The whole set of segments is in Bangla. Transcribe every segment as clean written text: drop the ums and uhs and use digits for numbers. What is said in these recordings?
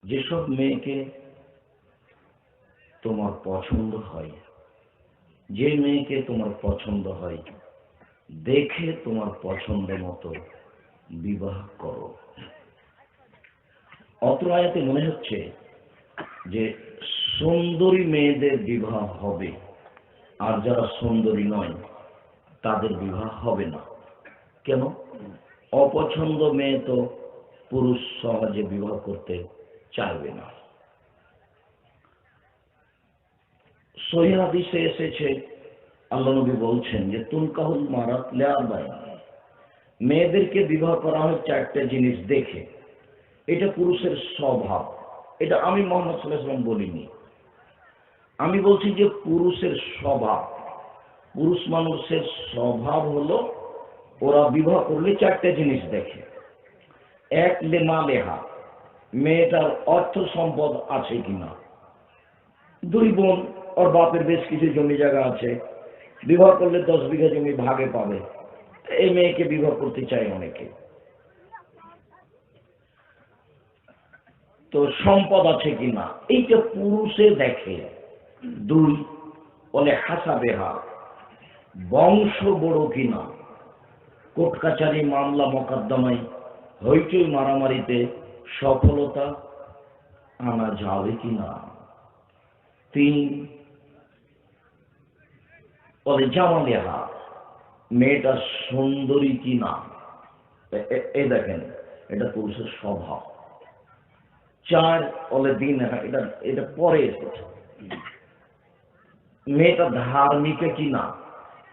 যেসব মেয়েকে তোমার পছন্দ হয়, যে মেয়েকে তোমার পছন্দ হয়, দেখে তোমার পছন্দ মতো বিবাহ করো। অত্র আয়াতে মনে হচ্ছে যে সুন্দরী মেয়েদের বিবাহ হবে, আর যারা সুন্দরী নয় তাদের বিবাহ হবে না। কেন? অপছন্দ মেয়ে তো পুরুষ সমাজে বিবাহ করতে চাইবে না। সহিহ হাদিসে এসেছে, আল্লাহ নবী বলছেন যে তুনকাহুল মারাত লিআরবাইন, মেয়েদেরকে বিবাহ করা হয় চারটে জিনিস দেখে। এটা পুরুষের স্বভাব। এটা আমি মুহাম্মদ সাল্লাল্লাহু আলাইহি ওয়াসাল্লাম বলিনি, আমি বলছি যে পুরুষের স্বভাব। পুরুষ মানুষের স্বভাব হলো ওরা বিবাহ করলে চারটে জিনিস দেখে। এক, লেমালেহা, মেয়েটার অর্থ সম্পদ আছে কিনা। দুই, বোন, ওর বাপের বেশ কিছু জমি জায়গা আছে, বিবাহ করলে 10 বিঘা জমি ভাগে পাবে, এই মেয়েকে বিবাহ করতে চায় অনেকে। তো সম্পদ আছে কিনা এইটা পুরুষে দেখে। দুই, বলে হাসাবেহা, বংশ বড় কিনা, কোর্ট কাছারি মামলা মোকদ্দমায় হইচই মারামারিতে সফলতা আনা যাবে কিনা। তিন, বলে জামালেহা, মেয়েটা সুন্দরী কিনা। এ দেখেন, এটা পুরুষের স্বভাব। চার, বলে দিন, এটা এটা পরে এসেছে, মেয়েটা ধার্মিক কিনা,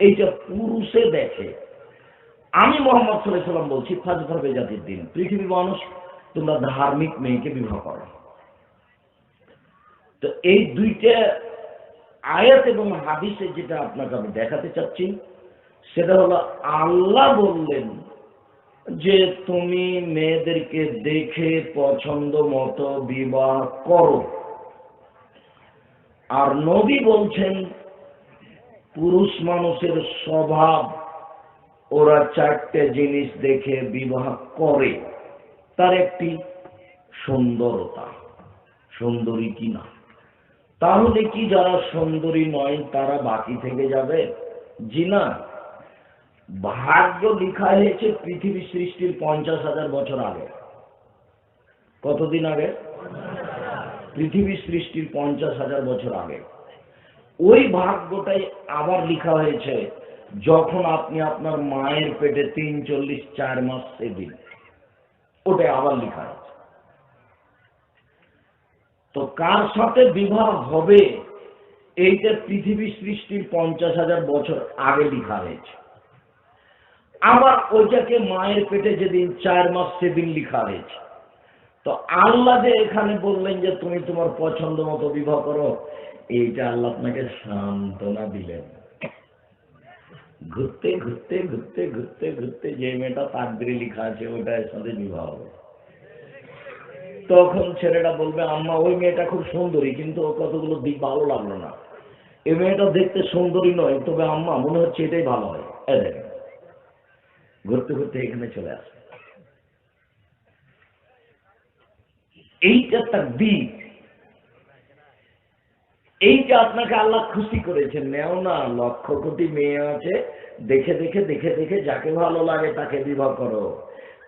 এইটা পুরুষে দেখে। আমি মুহাম্মদ সাল্লাল্লাহু আলাইহি ওয়াসাল্লাম বলছি, ফাজফার বেজাতির দিন, পৃথিবীর মানুষ তোমরা ধার্মিক মেয়েকে বিবাহ করো। তো এই দুইটা আয়াত এবং হাদিসে যেটা আপনাকে আমি দেখাতে চাচ্ছি সেটা হলো, আল্লাহ বললেন যে তুমি মেয়েদেরকে দেখে পছন্দ মতো বিবাহ করো, আর নবী বলছেন পুরুষ মানুষের স্বভাব, ওরা চারটে জিনিস দেখে বিবাহ করে। তার একটি সুন্দরতা, সুন্দরী কিনা। তাহলে কি যারা সুন্দরী নয় তারা বাকি থেকে যাবে? জি না। ভাগ্য লেখা হয়েছে পৃথিবী সৃষ্টির 50,000 বছর আগে। কতদিন আগে? পৃথিবী সৃষ্টির 50,000 বছর আগে। ওই ভাগ্যটাই আবার লেখা হয়েছে যখন আপনি আপনার মায়ের পেটে 4 মাস সেদিন, ওটাই আবার লেখা হয়েছে। তো কার সাথে বিবাহ হবে এইটা পৃথিবী সৃষ্টির 50,000 বছর আগে লেখা হয়েছে। আবার ওইটাকে মায়ের পেটে যেদিন 4 মাস সেদিন লেখা হয়েছে। তো আল্লাহ যে এখানে বললেন যে তুমি তোমার পছন্দ মতো বিবাহ করো, এইটা আল্লাহ আপনাকে সান্ত্বনা দিলেন। ঘুরতে ঘুরতে ঘুরতে ঘুরতে ঘুরতে যে মেয়েটা তাকদীরে লেখা আছে ওটার সাথে বিবাহ হবে। তখন ছেলেটা বলবে, আম্মা ওই মেয়েটা খুব সুন্দরী, কিন্তু ও কতগুলো দিক ভালো লাগলো না। এই মেয়েটা দেখতে সুন্দরী নয়, তবে আম্মা মনে হচ্ছে এটাই ভালো হয়। দেখেন, ঘুরতে ঘুরতে এখানে চলে আসে। এইটা একটা দিক, এইটা আপনাকে আল্লাহ খুশি করেছেন। নেও না, 1,00,000 কোটি মেয়ে আছে, দেখে দেখে দেখে দেখে যাকে ভালো লাগে তাকে বিবাহ করো।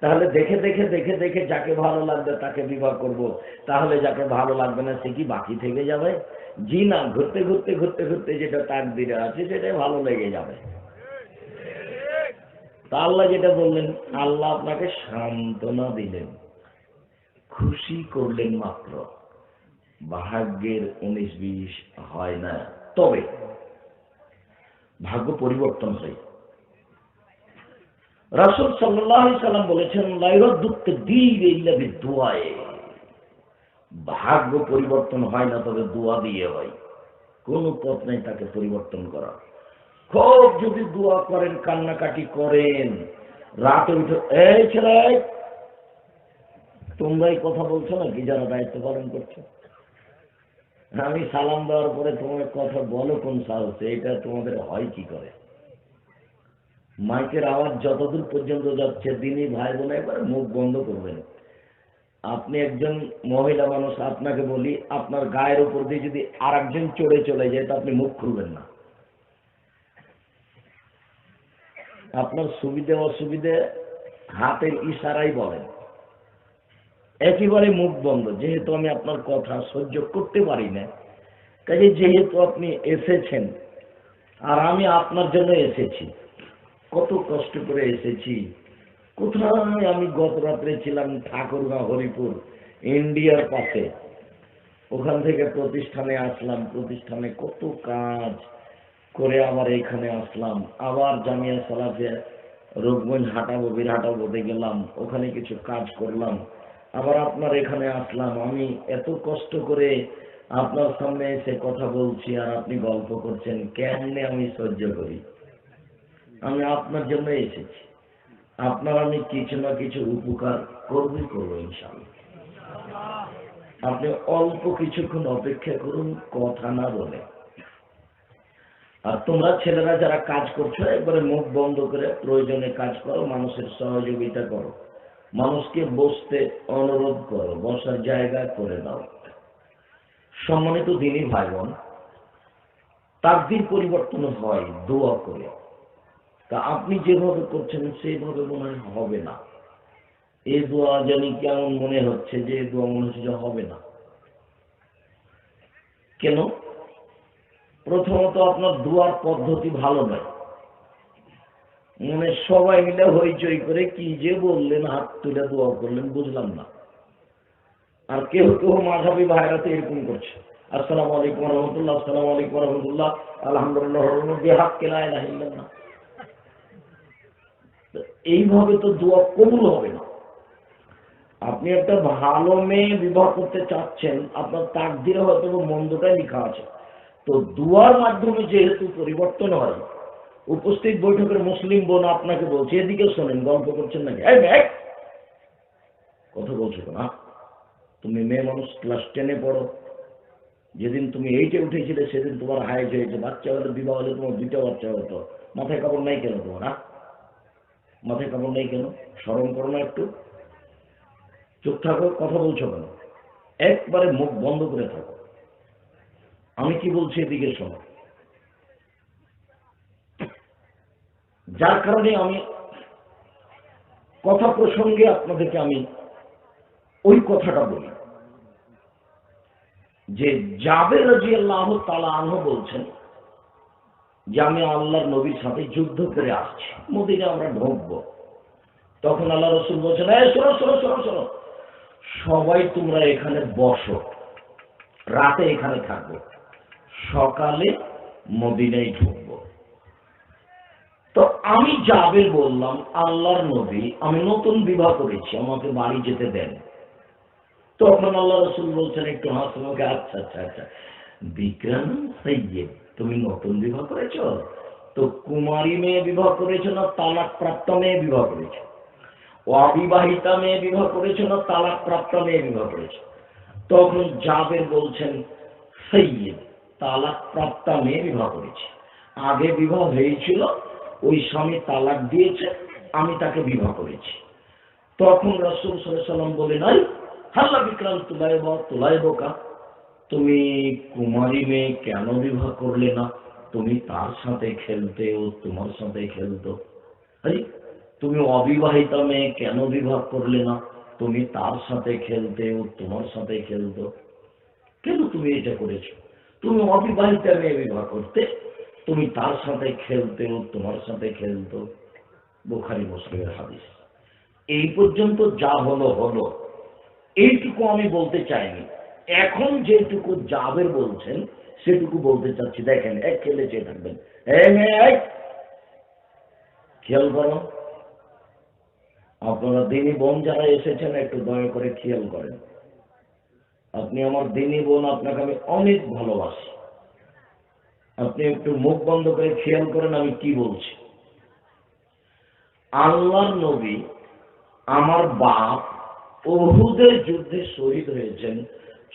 তাহলে দেখে দেখে দেখে দেখে যাকে ভালো লাগবে তাকে বিবাহ করব, তাহলে যাকে ভালো লাগবে না সে কি বাকি থেকে যাবে? জি না, ঘুরতে ঘুরতে ঘুরতে ঘুরতে যেটা তাকদীরে আছে সেটাই ভালো লেগে যাবে। তা আল্লাহ যেটা বললেন, আল্লাহ আপনাকে সান্ত্বনা দিলেন, খুশি করলেন মাত্র। ভাগ্যের 19-20 হয় না, তবে ভাগ্য পরিবর্তন হয়। রাসূল সাল্লাল্লাহু আলাইহি সাল্লাম বলেছেন, লা ইউরাদ্দু তাকদীর ইল্লা বিদুআয়ে, ভাগ্য পরিবর্তন হয় না তবে দোয়া দিয়ে হয়। কোন পথ নেই তাকে পরিবর্তন করা। খুব যদি দোয়া করেন, কান্নাকাটি করেন, রাতে উঠে, এই ছেলে তোমরাই কথা বলছো নাকি যারা দায়িত্ব পালন করছো? আমি সালাম দেওয়ার পরে তোমার কথা বলো কোন সাহসে? এটা তোমাদের হয় কি করে? মাইকের আওয়াজ যতদূর পর্যন্ত যাচ্ছে দিনই ভাই বোন একবার মুখ বন্ধ করবেন। আপনি একজন মহিলা মানুষ, আপনাকে বলি আপনার গায়ের উপর দিয়ে যদি আর একজন চড়ে চলে যায় তো আপনি মুখ খুলবেন না। আপনার সুবিধে অসুবিধে হাতের ইশারাই বলেন, একেবারে মুখ বন্ধ। যেহেতু আমি আপনার কথা সহ্য করতে পারি না, কাজে যেহেতু আপনি এসেছেন আর আমি আপনার জন্য এসেছি, কত কষ্ট করে এসেছি। কোথায় আমি গত রাত্রে ছিলাম ঠাকুরগাঁও হরিপুর ইন্ডিয়ার পাশে, ওখান থেকে প্রতিষ্ঠানে আসলাম, প্রতিষ্ঠানে কত কাজ করে আবার এখানে আসলাম, আবার জামিয়া সালাফিয়া রূপগঞ্জ হাঁটাবো বীরহাটা বোধে গেলাম, ওখানে কিছু কাজ করলাম, আবার আপনার এখানে আসলাম। আমি এত কষ্ট করে আপনার সামনে এসে কথা বলছি আর আপনি গল্প করছেন, কেমনে আমি সহ্য করি? আমি আপনার জন্য এসেছি, আপনার আমি কিছু না কিছু উপকার করবই করবো ইনশাআল্লাহ। আপনি অল্প কিছুক্ষণ অপেক্ষা করুন, কথা না বলে। আর তোমরা ছেলেরা যারা কাজ করছো, একবারে মুখ বন্ধ করে প্রয়োজনে কাজ করো, মানুষের সহযোগিতা করো, মানুষকে বসতে অনুরোধ করো, বসার জায়গা করে দাও। সম্মানিত দিনী ভাই বোন, তাকদীর পরিবর্তন হয় দোয়া করে। তা আপনি যেভাবে করছেন সেইভাবে মনে হয় হবে না। এই দোয়া জানি কেমন মনে হচ্ছে, যে দোয়া মনে হচ্ছে যে হবে না। কেন? প্রথমত আপনার দোয়ার পদ্ধতি ভালো নয়। মানে সবাই মিলে হইচই করে কি যে বললেন, হাত তুলে দোয়া করলেন, বুঝলাম না। আর কেউ কেউ মাঝাবি ভাইরাতে এরকম করছে, আসসালামু আলাইকুম রহমতুল্লাহ, আসসালামু আলাইকুম রহমতুল্লাহ, আলহামদুলিল্লাহ, হাত কেলায় না হিললেন না। এইভাবে তো দোয়া কবুল হবে না। আপনি একটা ভালো মেয়ে বিবাহ করতে চাচ্ছেন, আপনার তাকদীরে হয়তো মন্দটাই লেখা আছে, তো দুয়ার মাধ্যমে যেহেতু পরিবর্তন হয়। উপস্থিত বৈঠকের মুসলিম বোন আপনাকে বলছে, এদিকে শোনেন, গল্প করছেন নাকি? কথা বলছো না, তুমি মেয়ে মানুষ, ক্লাস 10-এ পড়ো, যেদিন তুমি 8-এ উঠেছিলে সেদিন তোমার হাইজ হয়েছে, বাচ্চা হলে বিবাহ হলে তোমার 2টা বাচ্চা হতো, মাথায় কাপড় নাই কেন তোমার? মাথায় কাপড় নেই কেন? স্মরণ করো না একটু? চুপ থাকো, কথা বলছো কেন? একবারে মুখ বন্ধ করে থাকো। আমি কি বলছি এদিকে শোনো। যার কারণে আমি কথা প্রসঙ্গে আপনাদেরকে আমি ওই কথাটা বলি যে জাবের রাদিয়াল্লাহু তাআলা আনহু বলছেন যে আমি আল্লাহর নবীর সাথে যুদ্ধ করে আসছি, মদিনা আমরা ঢুকবো। তখন আল্লাহ রাসূল বলছেন, এই শোনো শোনো শোনো শোনো, সবাই তোমরা এখানে বসো, রাতে এখানে থাকবো, সকালে মদিনায় ঢুকবো। তো আমি জাবের বললাম, আল্লাহর নবী, আমি নতুন বিবাহ করেছি, আমাকে বাড়ি যেতে দেন। তখন আল্লাহ রাসূল বলছেন একটু হাসি মুখে, আচ্ছা আচ্ছা আচ্ছা, বিক্রাম সাইয়্যিদ, তুমি নতুন বিবাহ করেছো, তো কুমারী মেয়ে বিবাহ করেছো না তালাক প্রাপ্ত মেয়ে বিবাহ করেছো? অবিবাহিতা মেয়ে বিবাহ করেছো না তালাক প্রাপ্ত মেয়ে বিবাহ করেছো? তখন জাবের বলছেন, সাইয়্যিদ, তালাক প্রাপ্তা মেয়ে বিবাহ করেছি। আগে বিবাহ হয়েছিল, ওই স্বামী তালাক দিয়েছে, আমি তাকে বিবাহ করেছি। তখন রাসূল সাল্লাল্লাহু আলাইহি ওয়াসাল্লাম বলেন, আই হাল্লা বিক্রাম তুলাইবকা, তুমি কুমারী মেয়ে কেন বিবাহ করলে না? তুমি তার সাথে খেলতে, ও তোমার সাথে খেলতো। আরে তুমি অবিবাহিতা মেয়ে কেন বিবাহ করলে না? তুমি তার সাথে খেলতে, ও তোমার সাথে খেলতো। কেন তুমি এটা করেছো? তুমি অবিবাহিতা মেয়ে বিবাহ করতে, তুমি তার সাথে খেলতে, ও তোমার সাথে খেলতো। বুখারী মুসলিমের হাদিস। এই পর্যন্ত যা হলো হলো, এইটুকু আমি বলতে চাইনি। এখন যেটুকু জাবের বলছেন সেটুকু বলতে চাচ্ছি। দেখেন, এক খেলে চেয়ে থাকবেন, খেয়াল করো। আপনারা দিনী বোন যারা এসেছেন একটু দয়া করে খেয়াল করেন। আপনি আমার দিনী বোন, আপনাকে আমি অনেক ভালোবাসি। আপনি একটু মুখ বন্ধ করে খেয়াল করেন আমি কি বলছি। আল্লাহর নবী, আমার বাপ উহুদের যুদ্ধে শহীদ হয়েছেন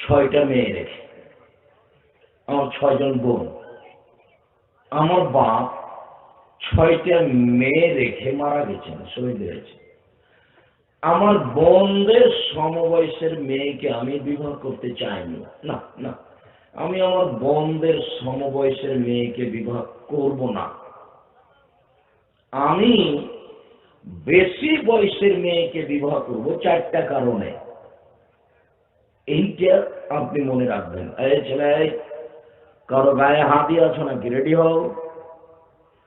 6টা মেয়ে রেখে, আমার 6 জন বোন। আমার বাপ 6টা মেয়ে রেখে মারা গেছেন, শহীদ হয়েছে। আমার বোনদের সমবয়সের মেয়েকে আমি বিবাহ করতে চাইনি, না না, আমি আমার বোনদের সমবয়সের মেয়েকে বিবাহ করব না। আমি বেশি বয়সের মেয়েকে বিবাহ করব 4টা কারণে। এইটা আপনি মনে রাখবেন। এই ছেলে, কারো গায়ে হাত দিয়ে আছো নাকি? রেডি হও।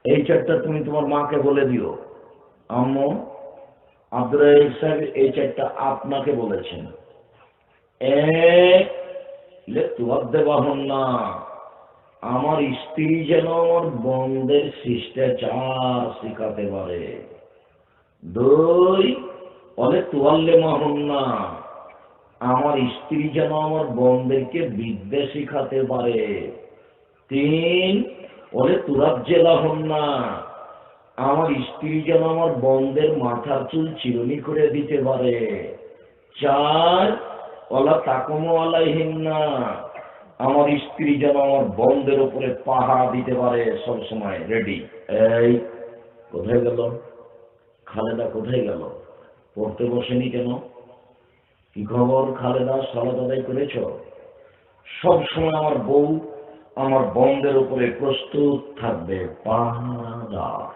এই 4টা তুমি তোমার মাকে বলে দিও। আম্মু, আব্দুল রাজ্জাক সাহেব এই 4টা আপনাকে বলেছেন। এক, বাহন না, আমার স্ত্রী যেন আমার বোনদের শিষ্টাচার শিখাতে পারে। 2, অনেক তোয়াল্লে মাহন না, আমার স্ত্রী যেন আমার বোনদেরকে বিদ্যা শিখাতে পারে। 3, অনেক তুরাজ্জেলা হন না, আমার স্ত্রী যেন আমার বোনদের মাথার চুল চিরুনি করে দিতে পারে। 4, ওলা তাকমো আলাইহিন না, আমার স্ত্রী যেন আমার বোনদের উপরে পাহারা দিতে পারে সব সময়। রেডি? এই কোথায় গেল খালেদা? কোথায় গেল? পড়তে বসেনি কেন? কি খবর খালেদা? সালাত আদায় করেছ? সব সময় আমার বউ আমার বোনদের উপরে প্রস্তুত থাকবে, পাহারাদার।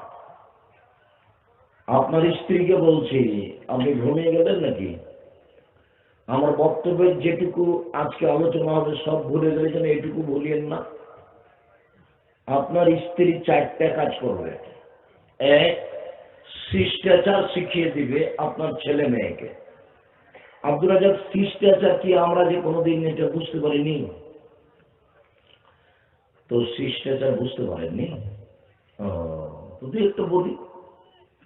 আপনার স্ত্রীকে বলছি, আপনি ঘুমিয়ে গেলেন নাকি? আমার বক্তব্যের যেটুকু আজকে আলোচনা হবে সব ভুলে গেলেছেন, এইটুকু ভুলিয়েন না। আপনার স্ত্রী 4টা কাজ করবে। 1, শিষ্টাচার শিখিয়ে দিবে আপনার ছেলে মেয়েকে। আব্দুল রাজ্জাক, শিষ্টাচার কি আমরা যে কোনোদিন এটা বুঝতে পারিনি? তো শিষ্টাচার বুঝতে পারেননি? যদি একটু বলি,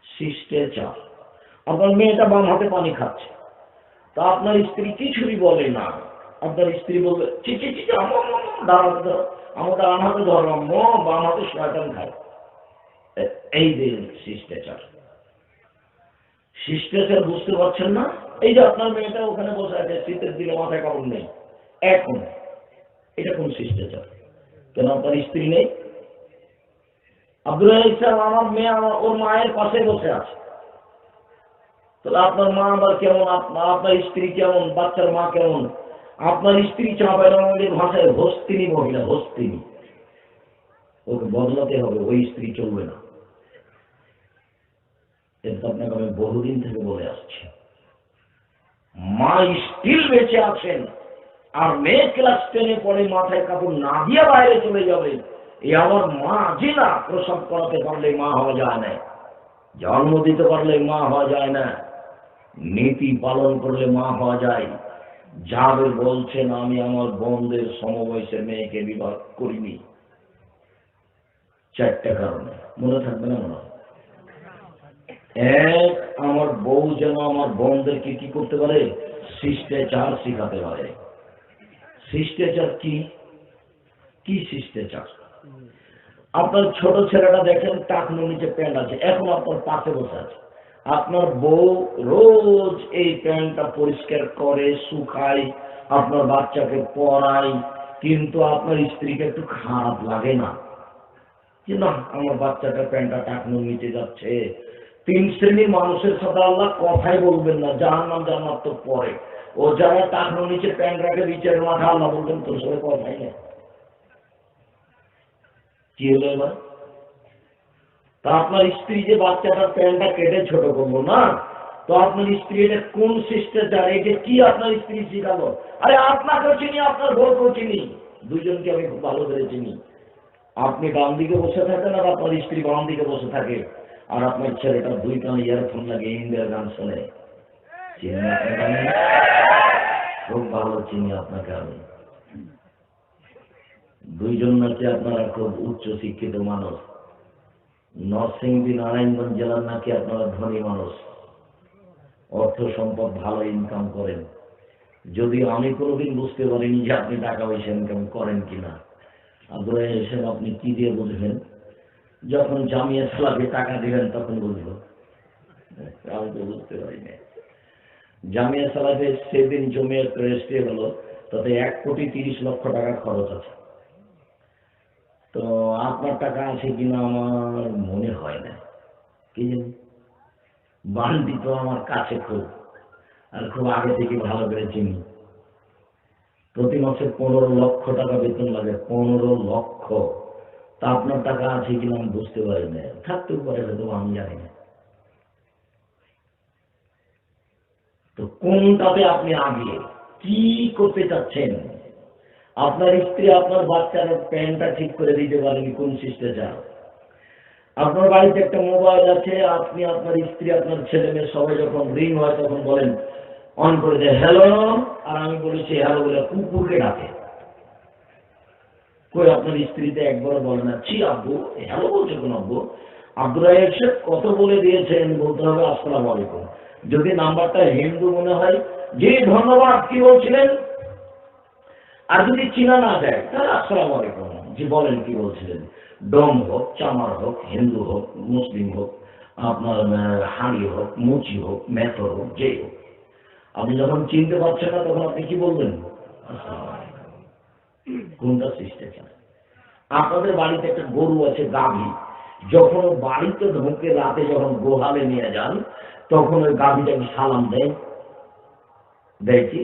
শিষ্টাচার, আপনার মেয়েটা বাম হাতে পানি খাচ্ছে, তা আপনার স্ত্রী কিছুই বলে না। আপনার স্ত্রী বলবে, চি চি চি, দাঁড়াতে ধরো, আমার ডান হাতে ধরো, বাম হাতে শয়তান খায়। এই দিন শিষ্টাচার। শিষ্টাচার বুঝতে পারছেন না? এই যে আপনার মেয়েটা ওখানে বসে আছে, শীতের দিনে মাথায় কাপড় নেই, এখন এটা কোন শিষ্টাচার? কেন আপনার স্ত্রী নেই? আব্দুল রাজ্জাক সাহেব, আমার মেয়ে ওর মায়ের পাশে বসে আছে, তাহলে আপনার মা আবার কেমন, আপনার স্ত্রী কেমন, বাচ্চার মা কেমন? আপনার স্ত্রী চাঁপাইনবাবগঞ্জের ভাষায় হস্তিনী মহিলা, হস্তিনী। ওকে বদলাতে হবে, ওই স্ত্রী চলবে না। এটা আপনাকে আমি বহুদিন থেকে বলে আসছি। মা স্টিল বেঁচে আছেন, আর মেয়ে ক্লাস 10-এ পড়ে, মাথায় কাপড় না দিয়ে বাইরে চলে যাবে। এই আমার মা যে না, প্রসব করাতে পারলে মা হওয়া যায় না, জন্ম দিতে পারলে মা হওয়া যায় না, নীতি পালন করলে মা হওয়া যায়। যাদের বলছেন আমি আমার বোনদের সমবয়সের মেয়েকে বিবাহ করিনি, 4টা কারণে মনে থাকবে না? মনে হয় 1, আমার বউ যেন আমার বোনদেরকে কি করতে পারে? শিষ্টাচার শিখাতে পারে। শিষ্টাচার কি? কি শিষ্টাচার? আপনার ছোট ছেলেটা দেখেন, টাকনুর নিচে প্যান্ট আছে, এখন আপনার পাশে বসে আছে, আপনার বউ রোজ এই প্যান্টটা পরিষ্কার করে, শুকায়, আপনার বাচ্চাকে পড়ায়, কিন্তু আপনার স্ত্রীকে একটু খারাপ লাগে না যে না, আমার বাচ্চাটা প্যান্টটা টাকনুর নিচে যাচ্ছে? 3 শ্রেণীর মানুষের সাথে আল্লাহ কথাই বলবেন না, জাহান্নাম জান্নাত তো পরে। ও যারা টাকনুর নিচে প্যান্ট রাখে বিচারের মাঠে, আল্লাহ বলবেন তোর সাথে কথাই নেই। কি হলো এবার? তা আপনার স্ত্রী যে বাচ্চাটার প্যান্টটা কেটে ছোট করবো না, তো আপনার স্ত্রী এটা কোন শিষ্টাচার? এটা কি আপনার স্ত্রী শিখালো? আরে আপনাকেও চিনি, আপনার বউকেও চিনি, দুজনকে আমি খুব ভালো করে চিনি। আপনি ডান দিকে বসে থাকেন আর আপনার স্ত্রী বাম দিকে বসে থাকে, আর আপনার ছেলেটা 2 কানে ইয়ারফোন লাগে ইন্ডিয়ার গান শোনে। চিনি আপনাকে, খুব ভালো চিনি আপনাকে আমি। দুইজন নাকি আপনারা খুব উচ্চ শিক্ষিত মানুষ, নরসিংদী নারায়ণগঞ্জ জেলার নাকি আপনারা ধনী মানুষ, অর্থ সম্পদ ভালো ইনকাম করেন। যদি আমি কোনোদিন বুঝতে পারিনি যে আপনি টাকা পয়সা ইনকাম করেন কিনা। আব্দুল রাজ্জাক, আপনি কি দিয়ে বুঝবেন? যখন জামিয়া সালাফে টাকা দিবেন তখন বুঝবো। আমি তো বুঝতে পারি না। জামিয়া সালাফে সেদিন জমিয়ে রেজিস্ট্রি হলো, তাতে 1,30,00,000 টাকা খরচ আছে। তো আপনার টাকা আছে কিনা আমার মনে হয় না, কি জানি। বান্ডি তো আমার কাছে খুব, আর খুব আগে থেকে ভালো করে চিনি। প্রতি মাসে 15 লক্ষ টাকা বেতন লাগে, 15 লক্ষ। তা আপনার টাকা আছে কিনা আমি বুঝতে পারি না, থাকতেও পারে হয়তো, আমি জানি না। তো কোনটাতে আপনি আগে কি করতে চাচ্ছেন? আপনার স্ত্রী আপনার বাচ্চার প্যান্টটা ঠিক করে দিতে পারেনি, কোন শিষ্টাচার? আপনার বাড়িতে একটা মোবাইল আছে, আপনি আপনার স্ত্রী আপনার ছেলে মেয়ে সবাই যখন রিং হয় তখন বলেন অন করে দেয় হ্যালো, আর আমি বলেছি হ্যালো বলে কুকুরকে ডাকে। কই আপনার স্ত্রীতে একবার বলে না ছি আব্বু হ্যালো বলছে কোন আব্বু? আব্দুর রাহেব সাহেব কত বলে দিয়েছেন, বলতে হবে আসসালামু আলাইকুম। যদি নাম্বারটা হিন্দু মনে হয়, জি ধন্যবাদ, কি বলছিলেন? আর যদি চিনা না যায় তাহলে আসসালামু আলাইকুম, জি বলেন কি বলছিলেন। ডোম হোক, চামার হোক, হিন্দু হোক, মুসলিম হোক, আপনার হাঁড়ি হোক, মুচি হোক, মেথর হোক, যে হোক, আপনি যখন চিনতে পারছেন না তখন আপনি কি বলবেন? আসসালামু আলাইকুম। কোনটা শিষ্টাচার? আপনাদের বাড়িতে একটা গরু আছে, গাভী, যখন বাড়িতে ঢোকে রাতে যখন গোহালে নিয়ে যান তখন ওই গাভীটাকে সালাম দেয়, দেয় কি?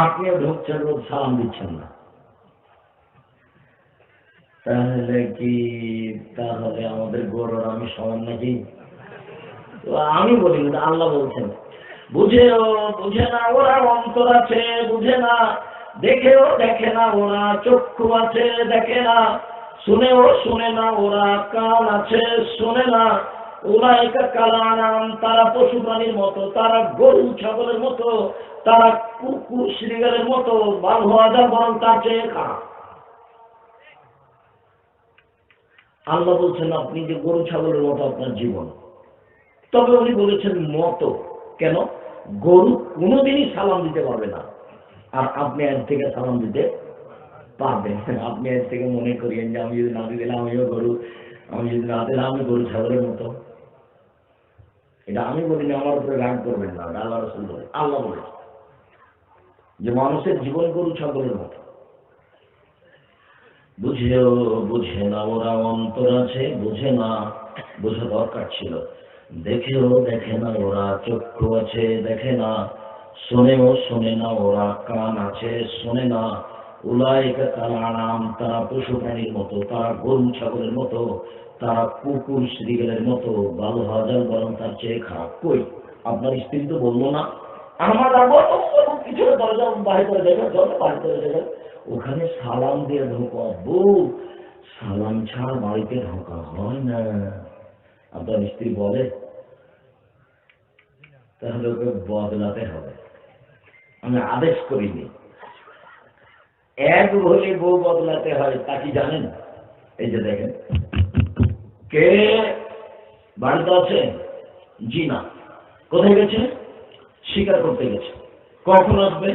আপনিও ঢুকছেন, রোজ সালাম দিচ্ছেন না, তাহলে কি তাহলে আমাদের গরুর আমি সমান নাকি? তো আমি বলি না, আল্লাহ বলছেন বুঝেও বুঝে না ওরা, অন্তর আছে বুঝে না, দেখেও দেখে না ওরা, চক্ষু আছে দেখে না, শুনেও শুনে না ওরা, কান আছে শোনে না। ওরা একা কালানাম, তারা পশু প্রাণীর মতো, তারা গরু ছাগলের মতো, তারা কুকুর শ্রীগালের মতো, বাল হওয়া যায় বরং তার চেয়ে খারাপ। আল্লাহ বলছেন আপনি যে গরু ছাগলের মতো আপনার জীবন। তবে উনি বলেছেন মতো কেন? গরু কোনোদিনই সালাম দিতে পারবে না, আর আপনি এর থেকে সালাম দিতে পারবেন। আপনি এর থেকে মনে করিয়েন যে আমি যদি না দিলে আমিও গরু, আমি যদি না দিলে আমি গরু ছাগলের মতো। এটা আমি বলিনি, আমার উপরে রাগ করবেন না, আল্লাহ রাসূল বলে, আল্লাহ বলেছে যে মানুষের জীবন গরু ছাগলের মতো। বুঝেও বুঝে না ওরা, অন্তর আছে বুঝে না, বোঝা দরকার ছিল। দেখেও দেখে না ওরা, চক্ষু আছে দেখে না, শোনেও শোনে না ওরা, কান আছে শোনে না। উলাইকা কাল আনাম, তারা পশু প্রাণীর মতো, তারা গরু ছাগলের মতো, তারা কুকুর শ্রীগালের মতো, বাল হাজার বরং তার চেয়ে খারাপ। কই আপনার স্ত্রী তো বললো না আমার আবার কিছু দরজা বাহির করে দেবে, দরজা বাহির করে দেবে, ওখানে সালাম দিয়ে ঢোকা। বউ সালাম ছাড়া বাড়িতে ঢোকা হয় না। আপনার স্ত্রী বলে তাহলে ওকে বদলাতে হবে, আমি আদেশ করিনি। এক হলে বউ বদলাতে হয়, তা কি জানেন? এই যে দেখেন, কে বাড়িতে আছে? জি না। কোথায় গেছে? শিকার করতে গেছে। কখন আসবে?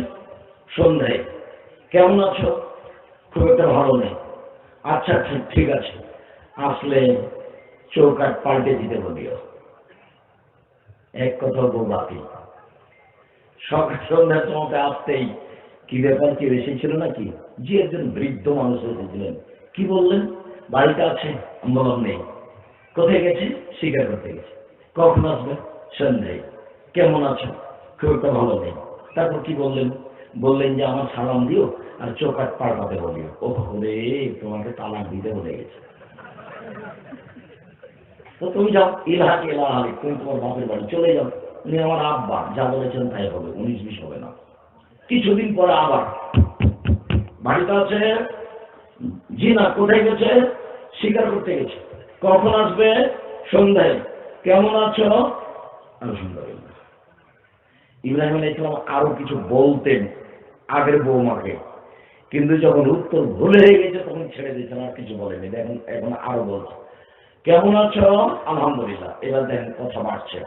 সন্ধ্যায়। কেমন আছো? খুব একটা ভালো নেই। আচ্ছা ঠিক আছে, আসলে চৌকাঠ পাল্টে দিতে বলিও। এক কথা বউ বাকি। সকাল সন্ধ্যার তোমাকে আসতেই কি ব্যাপার, কি বেশি ছিল নাকি? জি একজন বৃদ্ধ মানুষ এসেছিলেন। কি বললেন? বাড়িতে আছে। আমি বললাম নেই। কোথায় গেছে? শিকার করতে গেছে। কখন আসবে? সন্ধ্যায়। কেমন আছো? খুব একটা ভালো নেই। তারপর কি বললেন? বললেন যে আমার সালাম দিও আর চৌকাঠ পাল্টাতে বলিও। ও রে, তোমাকে তালাক দিতে বলে গেছে। তো তুমি যাও, ইলাহাকে ইলাহাকে, তুমি তোমার বাপের বাড়ি চলে যাও। উনি আমার আব্বা, যা বলেছেন তাই হবে, 19-20 হবে না। কিছুদিন পরে আবার বাড়িতে আছে? জি না। কোথায় গেছে? শিকার করতে গেছে। কখন আসবে? সন্ধ্যায়। কেমন আছো? আলহামদুলিল্লাহ। ইব্রাহিম আলাইহিস সালাম আরো কিছু বলতেন আগের বৌমাকে, কিন্তু যখন উত্তর ভুলে হয়ে গেছে তখন ছেড়ে দিয়েছেন, আর কিছু বলেনি। দেখুন এখন আরো বলছে, কেমন আছো? আলহামদুলিল্লাহ। এবার দেখেন কথা বাড়ছে।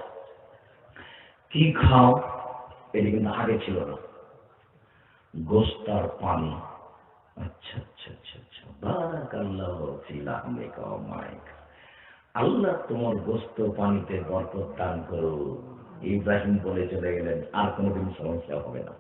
কি খাও? এটি কিন্তু আগে ছিল না। গোশত আর পানি। আচ্ছা আচ্ছা আচ্ছা আচ্ছা, বারাকাল্লাহু ফি লাহমিকা ওয়া মাইকা। আল্লাহ তোমার গোশত পানিতে বরকত দান করো। ইব্রাহিম বলে চলে গেলেন, আর কোনোদিন সমস্যা হবে না।